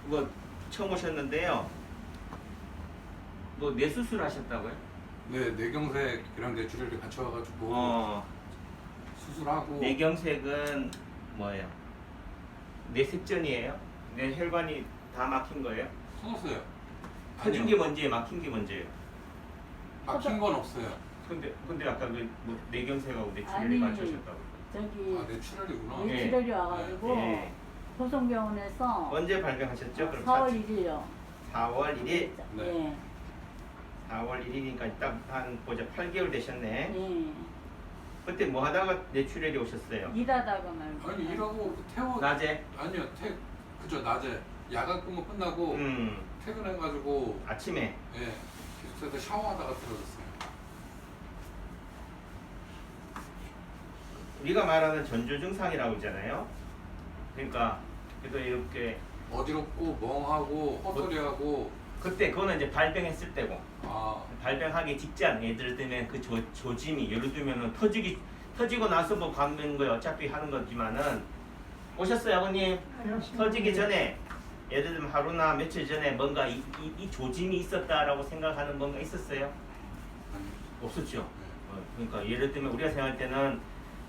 뭐 처음 오셨는데요. 뭐 뇌수술 하셨다고요? 네, 뇌경색이랑 뇌출혈이 같이 와가지고 어, 수술하고. 뇌경색은 뭐예요? 뇌색전이에요? 뇌혈관이 다 막힌 거예요? 터졌어요. 터진 게 먼저예요? 막힌 게 먼저예요? 막힌 건 없어요. 근데 아까 뭐 뇌경색하고 뇌출혈이 아니, 맞으셨다고. 저기 아, 뇌출혈이구나. 네. 뇌출혈이 와가지고 네. 소송병원에서 언제 발병하셨죠? 그럼 4월 1일요. 4월 1일? 네. 예. 4월 1일이니까 딱 한 보자 8개월 되셨네. 예. 그때 뭐 하다가 뇌출혈이 오셨어요? 일하다가 말고. 아니 일하고 태워. 낮에? 아니요, 그죠, 낮에 야간 근무 끝나고 퇴근해가지고 아침에. 예, 기숙사에서 샤워하다가 들어졌어요. 우리가 말하는 전조 증상이라고 하잖아요. 그러니까 그래도 이렇게 어지럽고 멍하고 헛소리하고. 그때 그거는 이제 발병했을 때고 아, 발병하기 직전 예를 들면 그 조짐이 예를 들면은 터지고 나서 뭐 감는 거예요. 어차피 하는 거지만은 오셨어요, 아버님? 터지기 전에 예를 들면 하루나 며칠 전에 뭔가 이 조짐이 있었다라고 생각하는 뭔가 있었어요? 아니, 없었죠. 네. 그러니까 예를 들면 우리가 생각할 때는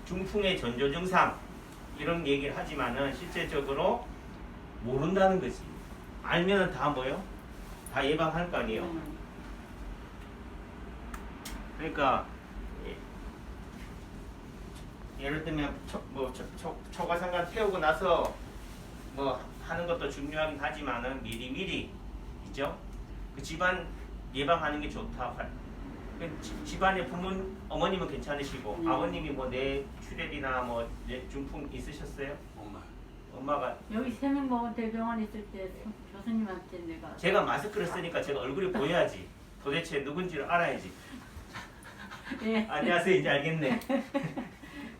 중풍의 전조 증상 이런 얘기를 하지만은 실제적으로 모른다는 거지. 알면은 다 뭐예요? 다 예방할 거 아니에요. 그러니까 예를 들면 초과상관 태우고 나서 뭐 하는 것도 중요하긴 하지만은 미리미리 있죠. 그 집안 예방하는 게 좋다. 집안에 어머님은 괜찮으시고 아버님이 뭐 뇌출혈이나 뭐 뇌중풍 있으셨어요? 엄마. 엄마가 여기 세명보건 대병원 있을 때 교수님한테 내가 제가 마스크를 쓰니까 제가 얼굴이 보여야지. 도대체 누군지를 알아야지. 예. 안녕하세요. 이제 알겠네.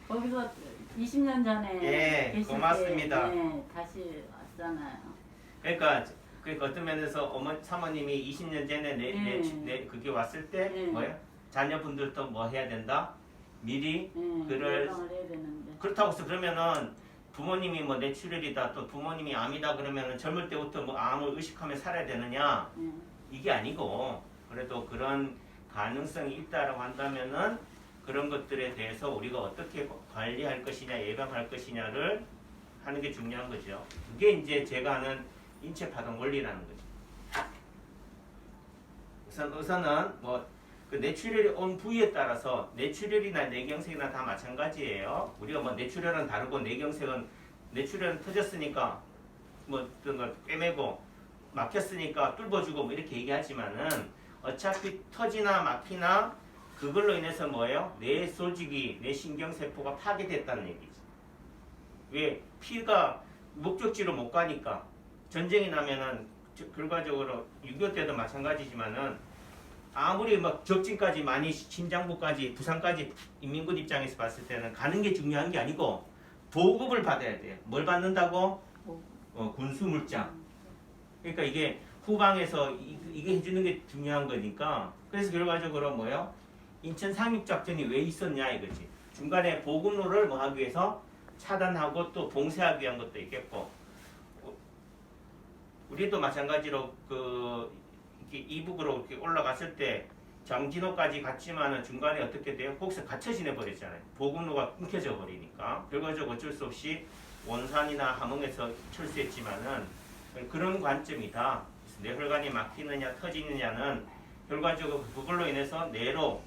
거기서 20년 전에 예, 계실 고맙습니다. 때, 예, 다시 왔잖아요. 그러니까 어떤 면에서 사모님이 20년 전에 그게 왔을 때 뭐예요? 자녀분들도 뭐 해야 된다? 미리 그를 예방을 해야 되는데. 그렇다고 해서 그러면은 부모님이 뭐 뇌출혈이다 또 부모님이 암이다 그러면은 젊을 때부터 뭐 암을 의식하며 살아야 되느냐? 이게 아니고 그래도 그런 가능성이 있다라고 한다면은 그런 것들에 대해서 우리가 어떻게 관리할 것이냐 예방할 것이냐를 하는 게 중요한 거죠. 그게 이제 제가 하는 인체 파동 원리라는 거죠. 우선은 뭐 그 뇌출혈이 온 부위에 따라서 뇌출혈이나 뇌경색이나 다 마찬가지예요. 우리가 뭐 뇌출혈은 다르고 뇌출혈은 터졌으니까 뭐 어떤 걸 꿰매고 막혔으니까 뚫어주고 뭐 이렇게 얘기하지만은 어차피 터지나 막히나 그걸로 인해서 뭐예요? 뇌 조직이 뇌 신경세포가 파괴됐다는 얘기지. 왜? 피가 목적지로 못 가니까 전쟁이 나면은 결과적으로 6.25 때도 마찬가지지만은 아무리 막 적진까지 많이 심장부까지 부산까지 인민군 입장에서 봤을 때는 가는 게 중요한 게 아니고 보급을 받아야 돼요. 뭘 받는다고? 군수물자. 그러니까 이게 후방에서 이게 해주는 게 중요한 거니까 그래서 결과적으로 뭐예요? 인천 상륙작전이 왜 있었냐 이거지. 중간에 보급로를 뭐 하기 위해서 차단하고 또 봉쇄하기 위한 것도 있겠고 우리도 마찬가지로 이렇게 이북으로 이렇게 올라갔을 때 장진호까지 갔지만은 중간에 어떻게 돼요? 거기서 갇혀 지내 버렸잖아요. 보급로가 끊겨져 버리니까 결과적으로 어쩔 수 없이 원산이나 함흥에서 철수했지만은 그런 관점이다. 뇌혈관이 막히느냐 터지느냐는 결과적으로 그걸로 인해서 뇌로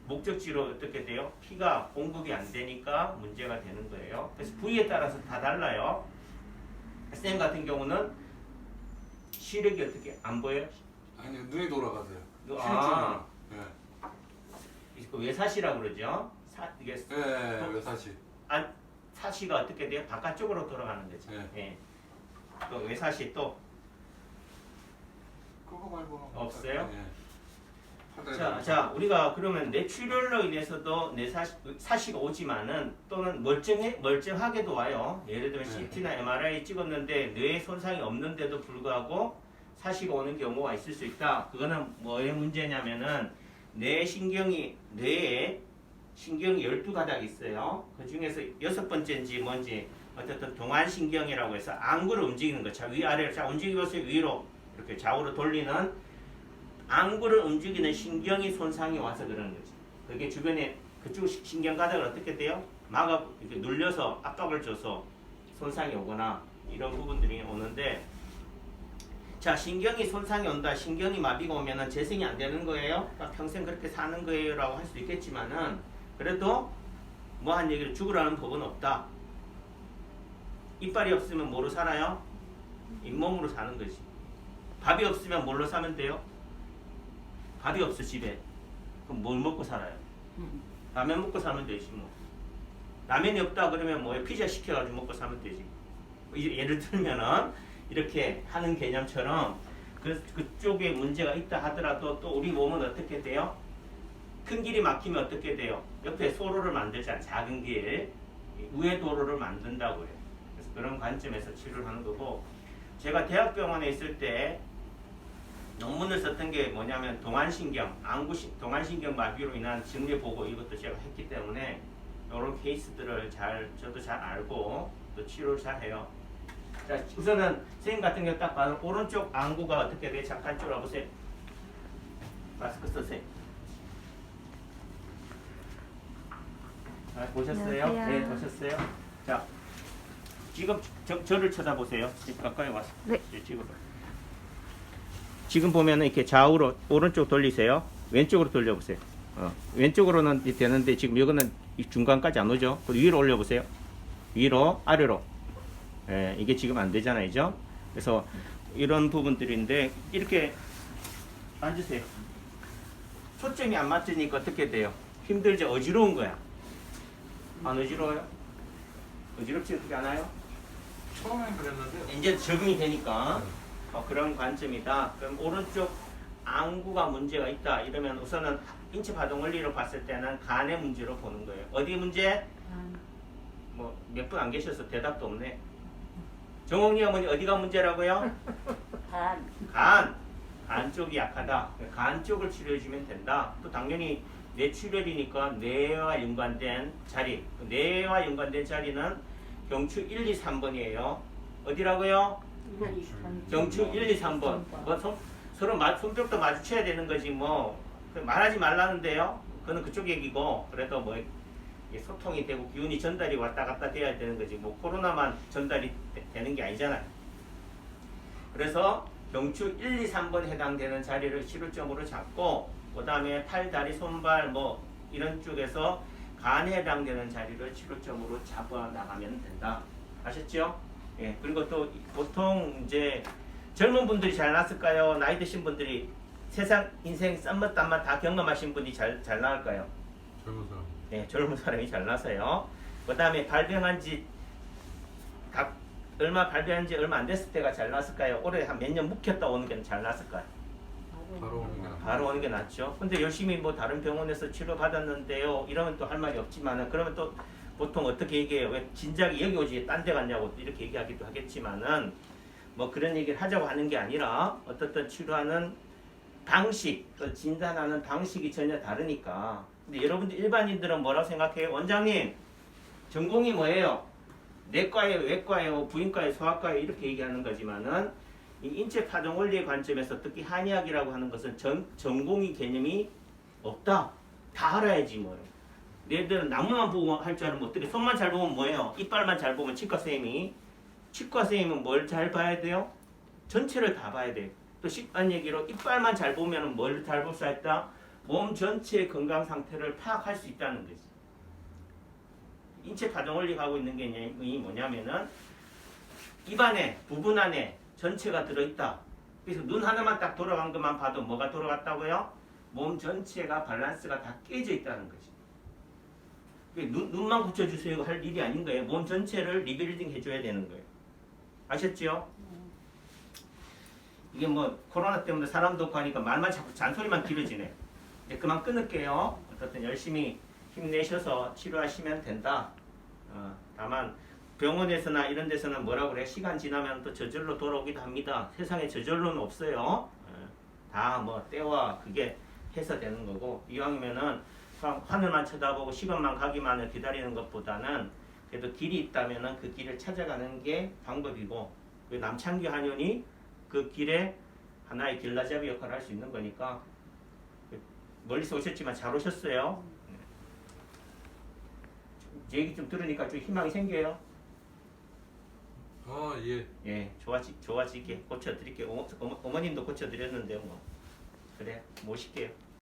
목적지로 어떻게 돼요? 피가 공급이 안 되니까 문제가 되는 거예요. 그래서 부위에 따라서 다 달라요. 쌤 같은 경우는 시력이 어떻게 안 보여요? 아니 눈이 돌아가세요. 아. 예. 그 외사시라고 그러죠. 이게 예, 외사시. 사시가 어떻게 돼요? 바깥쪽으로 돌아가는 거죠. 예. 또 외사시 또 그거 말고는 없어요? 예. 자, 우리가 그러면 뇌출혈로 인해서도 사시가 오지만은 또는 멀쩡하게도 와요. 예를 들면 CT나 MRI 찍었는데 뇌에 손상이 없는데도 불구하고 사시가 오는 경우가 있을 수 있다. 그거는 뭐의 문제냐면은 뇌에 신경이 12가닥 있어요. 그 중에서 6번째인지 뭔지 어쨌든 동안신경이라고 해서 안구를 움직이는 거. 자, 위아래로 자 움직이고서 위로 이렇게 좌우로 돌리는 안구를 움직이는 신경이 손상이 와서 그러는 거지. 그게 주변에 그쪽 신경 가닥을 어떻게 돼요? 막아 이렇게 눌려서 압박을 줘서 손상이 오거나 이런 부분들이 오는데, 자, 신경이 손상이 온다, 신경이 마비가 오면은 재생이 안 되는 거예요? 평생 그렇게 사는 거예요라고 할 수도 있겠지만은, 그래도 뭐 한 얘기를 죽으라는 법은 없다. 이빨이 없으면 뭐로 살아요? 잇몸으로 사는 거지. 밥이 없으면 뭘로 사면 돼요? 밥이 없어 집에. 그럼 뭘 먹고 살아요? 라면 먹고 살면 되지 뭐. 라면이 없다 그러면 뭐예요? 피자 시켜가지고 먹고 살면 되지. 이제 예를 들면은 이렇게 하는 개념처럼 그쪽에 문제가 있다 하더라도 또 우리 몸은 어떻게 돼요? 큰 길이 막히면 어떻게 돼요? 옆에 소로를 만들잖아요. 작은 길. 우회 도로를 만든다고 해요. 그래서 그런 관점에서 치료를 하는 거고, 제가 대학병원에 있을 때 논문을 썼던 게 뭐냐면 동안신경, 동안신경 마비로 인한 증례 보고 이것도 제가 했기 때문에 이런 케이스들을 저도 잘 알고 또 치료를 잘 해요. 자, 우선은 선생님 같은 경우 딱 봐도 오른쪽 안구가 어떻게 돼? 잠깐 쫄아보세요. 마스크 쓰세요. 아, 보셨어요? 안녕하세요. 네, 보셨어요? 자, 지금 저를 쳐다보세요. 가까이 와서. 네. 지금 보면은 이렇게 좌우로 오른쪽 돌리세요. 왼쪽으로 돌려보세요. 왼쪽으로는 되는데 지금 이거는 이 중간까지 안 오죠? 위로 올려보세요. 위로, 아래로. 예, 이게 지금 안 되잖아요, 그죠? 그래서 이런 부분들인데 이렇게 앉으세요. 초점이 안 맞으니까 어떻게 돼요? 힘들지, 어지러운 거야. 안 어지러워요? 어지럽지 그렇게 않아요? 처음엔 그랬는데 이제 적응이 되니까 그런 관점이다. 그럼 오른쪽 안구가 문제가 있다 이러면 우선은 인체 파동 원리로 봤을 때는 간의 문제로 보는 거예요. 어디 문제? 뭐 몇 분 안 계셔서 대답도 없네. 정홍이 어머니 어디가 문제라고요? 간 쪽이 약하다. 간 쪽을 치료해 주면 된다. 또 당연히 뇌출혈이니까 뇌와 연관된 자리, 뇌와 연관된 자리는 경추 1, 2, 3번이에요. 어디라고요? 경추 1, 2, 3번. 뭐 서로 손뼉도 마주쳐야 되는 거지 뭐 말하지 말라는데요. 그거는 그쪽 얘기고, 그래도 뭐 소통이 되고 기운이 전달이 왔다 갔다 돼야 되는 거지 뭐 코로나만 전달이 되는 게 아니잖아요. 그래서 경추 1, 2, 3번 해당되는 자리를 치료점으로 잡고, 그 다음에 팔, 다리, 손발 뭐 이런 쪽에서 간에 해당되는 자리를 치료점으로 잡아 나가면 된다. 아셨죠? 예. 그리고 또 보통 이제 젊은 분들이 잘 났을까요? 나이 드신 분들이 세상 인생 쌈맛 땀맛 다 경험하신 분이 잘 나을까요? 젊은 사람. 네, 젊은 사람이 잘 나서요. 그 다음에 발병한 지 얼마 안 됐을 때가 잘 났을까요? 올해 한 몇 년 묵혔다 오는 게 잘 났을까요? 바로 오는 게 낫다. 바로 오는 게 낫죠. 근데 열심히 뭐 다른 병원에서 치료 받았는데요. 이러면 또 할 말이 없지만은, 그러면 또 보통 어떻게 얘기해요? 왜 진작에 여기 오지 딴 데 갔냐고 이렇게 얘기하기도 하겠지만은, 뭐 그런 얘기를 하자고 하는 게 아니라 어떻든 치료하는 방식, 또 진단하는 방식이 전혀 다르니까. 근데 여러분들 일반인들은 뭐라고 생각해요? 원장님 전공이 뭐예요? 내과예요, 외과예요, 부인과예요, 소아과예요 이렇게 얘기하는 거지만은, 이 인체 파동 원리의 관점에서 특히 한의학이라고 하는 것은 전공의 개념이 없다. 다 알아야지 뭐예요. 얘들은 나무만 보고 할 줄 알면 어떻게, 손만 잘 보면 뭐예요? 이빨만 잘 보면 치과 선생님은 뭘 잘 봐야 돼요? 전체를 다 봐야 돼요. 또 쉽한 얘기로 이빨만 잘 보면 뭘 잘 볼 수 있다? 몸 전체의 건강 상태를 파악할 수 있다는 거지. 인체 파동 원리가 하고 있는 게 뭐냐면은 입 안에, 부분 안에 전체가 들어있다. 그래서 눈 하나만 딱 돌아간 것만 봐도 뭐가 돌아갔다고요? 몸 전체가 밸런스가 다 깨져 있다는 거지. 눈만 붙여주세요 할 일이 아닌 거예요. 몸 전체를 리빌딩 해줘야 되는 거예요. 아셨죠? 이게 뭐 코로나 때문에 사람도 없고 하니까 말만 자꾸 잔소리만 길어지네. 이제 그만 끊을게요. 어쨌든 열심히 힘내셔서 치료하시면 된다. 다만 병원에서나 이런 데서는 뭐라고 그래? 시간 지나면 또 저절로 돌아오기도 합니다. 세상에 저절로는 없어요. 다 뭐 때와 그게 해서 되는 거고, 이왕이면은 하늘만 쳐다보고 시간만 가기만을 기다리는 것보다는 그래도 길이 있다면은 그 길을 찾아가는 게 방법이고 그 남창규 한의원이 그 길에 하나의 길라잡이 역할을 할 수 있는 거니까 멀리서 오셨지만 잘 오셨어요. 얘기 좀 들으니까 좀 희망이 생겨요. 아, 예. 예, 좋아지게 고쳐드릴게요. 어머님도 고쳐드렸는데요, 뭐. 그래, 모실게요.